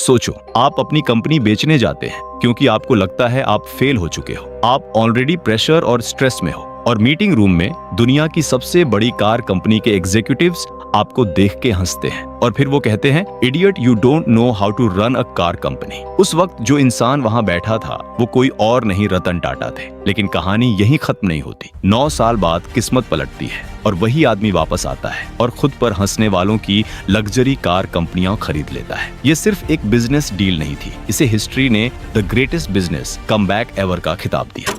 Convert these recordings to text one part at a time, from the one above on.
सोचो, आप अपनी कंपनी बेचने जाते हैं क्योंकि आपको लगता है आप फेल हो चुके हो। आप ऑलरेडी प्रेशर और स्ट्रेस में हो और मीटिंग रूम में दुनिया की सबसे बड़ी कार कंपनी के एग्जीक्यूटिव्स आपको देख के हंसते हैं और फिर वो कहते हैं, idiot, you don't know how to run a car company. उस वक्त जो इंसान वहां बैठा था वो कोई और नहीं, रतन टाटा थे। लेकिन कहानी यहीं खत्म नहीं होती। 9 साल बाद किस्मत पलटती है और वही आदमी वापस आता है और खुद पर हंसने वालों की लग्जरी कार कंपनियां खरीद लेता है। ये सिर्फ एक बिजनेस डील नहीं थी, इसे हिस्ट्री ने the greatest business comeback ever का खिताब दिया।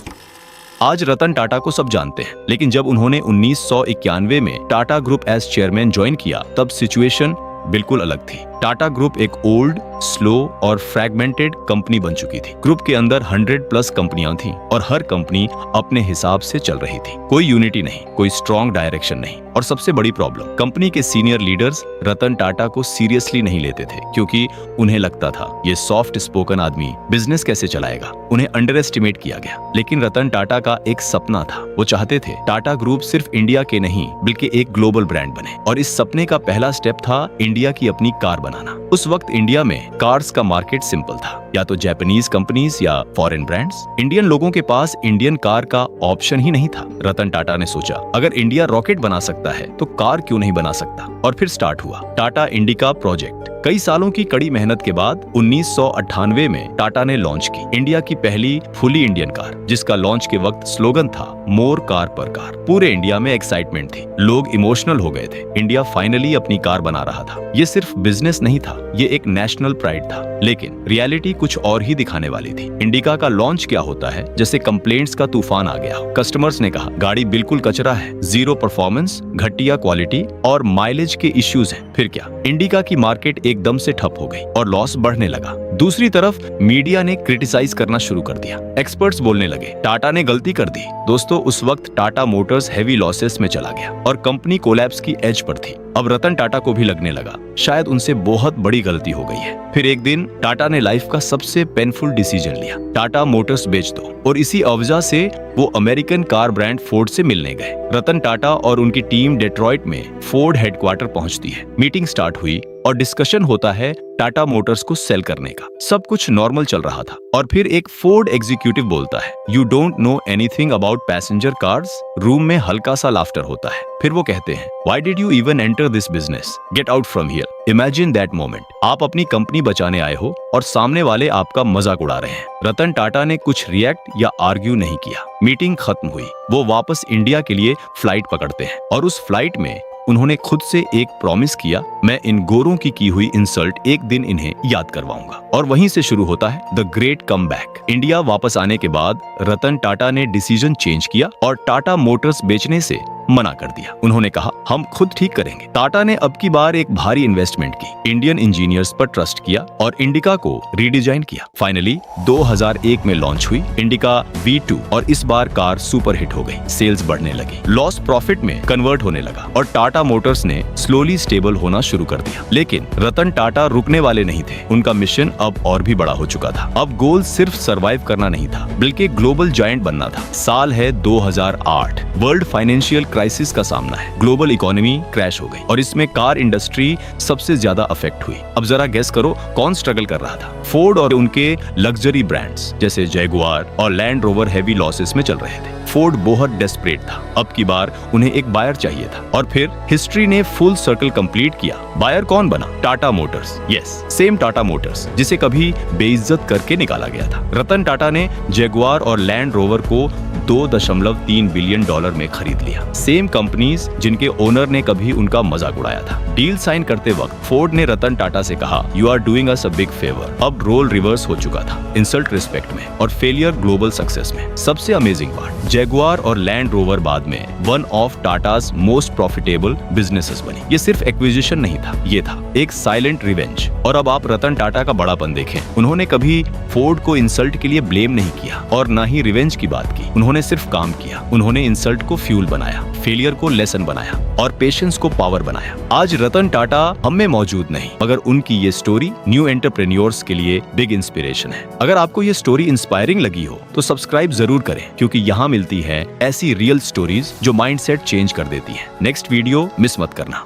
आज रतन टाटा को सब जानते हैं, लेकिन जब उन्होंने 1991 में Tata group as chairman join किया तब सिचुएशन बिल्कुल अलग थी। टाटा ग्रुप एक ओल्ड, स्लो और फ्रैगमेंटेड कंपनी बन चुकी थी। ग्रुप के अंदर 100+ कंपनियां थीं और हर कंपनी अपने हिसाब से चल रही थी। कोई यूनिटी नहीं, कोई स्ट्रॉन्ग डायरेक्शन नहीं। और सबसे बड़ी प्रॉब्लम, कंपनी के सीनियर लीडर्स रतन टाटा को सीरियसली नहीं लेते थे क्योंकि उन्हें लगता था ये सॉफ्ट स्पोकन आदमी बिजनेस कैसे चलाएगा। उन्हें अंडर एस्टिमेट किया गया। लेकिन रतन टाटा का एक सपना था। वो चाहते थे टाटा ग्रुप सिर्फ इंडिया के नहीं बल्कि एक ग्लोबल ब्रांड बने और इस सपने का पहला स्टेप था इंडिया की अपनी कार बनाना। उस वक्त इंडिया में कार्स का मार्केट सिंपल था, या तो जापानीज कंपनीज या फॉरेन ब्रांड्स। इंडियन लोगों के पास इंडियन कार का ऑप्शन ही नहीं था। रतन टाटा ने सोचा, अगर इंडिया रॉकेट बना सकता है तो कार क्यों नहीं बना सकता। और फिर स्टार्ट हुआ टाटा इंडिका प्रोजेक्ट। कई सालों की कड़ी मेहनत के बाद 1998 में टाटा ने लॉन्च की इंडिया की पहली फुली इंडियन कार, जिसका लॉन्च के वक्त स्लोगन था मोर कार पर कार। पूरे इंडिया में एक्साइटमेंट थी, लोग इमोशनल हो गए थे। इंडिया फाइनली अपनी कार बना रहा था। ये सिर्फ बिजनेस नहीं था, ये एक नेशनल प्राइड था। लेकिन रियलिटी कुछ और ही दिखाने वाली थी। इंडिका का लॉन्च क्या होता है, जैसे कंप्लेंट्स का तूफान आ गया। कस्टमर्स ने कहा गाड़ी बिल्कुल कचरा है, जीरो परफॉर्मेंस, घटिया क्वालिटी और माइलेज के इश्यूज हैं। फिर क्या, इंडिका की मार्केट एकदम से ठप हो गई और लॉस बढ़ने लगा। दूसरी तरफ मीडिया ने क्रिटिसाइज करना शुरू कर दिया। एक्सपर्ट्स बोलने लगे टाटा ने गलती कर दी। दोस्तों, उस वक्त टाटा मोटर्स हेवी लॉसेस में चला गया और कंपनी कोलैप्स की एज पर थी। अब रतन टाटा को भी लगने लगा शायद उनसे बहुत बड़ी गलती हो गई है। फिर एक दिन टाटा ने लाइफ का सबसे पेनफुल डिसीजन लिया, टाटा मोटर्स बेच दो। और इसी वजह से वो अमेरिकन कार ब्रांड फोर्ड से मिलने गए। रतन टाटा और उनकी टीम डेट्रॉइट में फोर्ड हेडक्वार्टर पहुंचती है। मीटिंग स्टार्ट हुई और डिस्कशन होता है टाटा मोटर्स को सेल करने का। सब कुछ नॉर्मल चल रहा था और फिर एक फोर्ड एग्जीक्यूटिव बोलता है, you don't know anything about passenger cars. Room में हल्का सा लाफ्टर होता है। फिर वो कहते हैं, why did you even enter this business, get out from here. Imagine that moment, आप अपनी कंपनी बचाने आए हो और सामने वाले आपका मजाक उड़ा रहे हैं। रतन टाटा ने कुछ रिएक्ट या आर्ग्यू नहीं किया। मीटिंग खत्म हुई, वो वापस इंडिया के लिए फ्लाइट पकड़ते हैं और उस फ्लाइट में उन्होंने खुद से एक प्रॉमिस किया, मैं इन गोरों की हुई इंसल्ट एक दिन इन्हें याद करवाऊंगा। और वहीं से शुरू होता है द ग्रेट कमबैक। इंडिया वापस आने के बाद रतन टाटा ने डिसीजन चेंज किया और टाटा मोटर्स बेचने से मना कर दिया। उन्होंने कहा, हम खुद ठीक करेंगे। टाटा ने अब की बार एक भारी इन्वेस्टमेंट की, इंडियन इंजीनियर्स पर ट्रस्ट किया और इंडिका को रीडिजाइन किया। फाइनली 2001 में लॉन्च हुई इंडिका V2 और इस बार कार सुपर हिट हो गई। सेल्स बढ़ने लगी, लॉस प्रॉफिट में कन्वर्ट होने लगा और टाटा मोटर्स ने स्लोली स्टेबल होना शुरू कर दिया। लेकिन रतन टाटा रुकने वाले नहीं थे। उनका मिशन अब और भी बड़ा हो चुका था। अब गोल सिर्फ सरवाइव करना नहीं था बल्कि ग्लोबल जायंट बनना था। साल है 2008, वर्ल्ड फाइनेंशियल क्राइसिस का सामना है। ग्लोबल इकोनॉमी क्रैश हो गई और इसमें कार इंडस्ट्री सबसे ज्यादा अफेक्ट हुई। अब जरा गेस करो कौन स्ट्रगल कर रहा था। फोर्ड और उनके लग्जरी ब्रांड्स जैसे जैगुआर और लैंड रोवर हेवी लॉसेस में चल रहे थे। फोर्ड बहुत डेस्परेट था। अब की बार उन्हें एक बायर चाहिए था और फिर हिस्ट्री ने फुल सर्कल कंप्लीट किया। बायर कौन बना? Tata Motors. Yes, same Tata Motors जिसे कभी बेइज्जत करके निकाला गया था। रतन टाटा ने जैगुआर और लैंड रोवर को $2.3 बिलियन में खरीद लिया। सेम कंपनीज जिनके ओनर ने कभी उनका मजाक उड़ाया था। डील साइन करते वक्त फोर्ड ने रतन टाटा से कहा, you are doing us a big favour. अब रोल रिवर्स हो चुका था, इंसल्ट रिस्पेक्ट में और फेलियर ग्लोबल सक्सेस में। सबसे अमेजिंग पार्ट, जैगुआर और लैंड रोवर बाद में one of Tatas most profitable businesses बनी। ये सिर्फ एक्विजिशन नहीं था, ये था एक साइलेंट रिवेंज। और अब आप रतन टाटा का बड़ापन देखें। उन्होंने कभी फोर्ड को इंसल्ट के लिए ब्लेम नहीं किया और ना ही रिवेंज की बात की। उन्होंने सिर्फ काम किया। उन्होंने इंसल्ट को फ्यूल बनाया, फेलियर को लेसन बनाया और पेशेंस को पावर बनाया। आज रतन टाटा हम में मौजूद नहीं, मगर उनकी ये स्टोरी न्यू एंटरप्रेन्योर्स के लिए बिग इंस्पिरेशन है। अगर आपको ये स्टोरी इंस्पायरिंग लगी हो तो सब्सक्राइब जरूर करें, क्योंकि यहाँ मिलती है ऐसी रियल स्टोरीज जो माइंडसेट चेंज कर देती हैं। नेक्स्ट वीडियो मिस मत करना।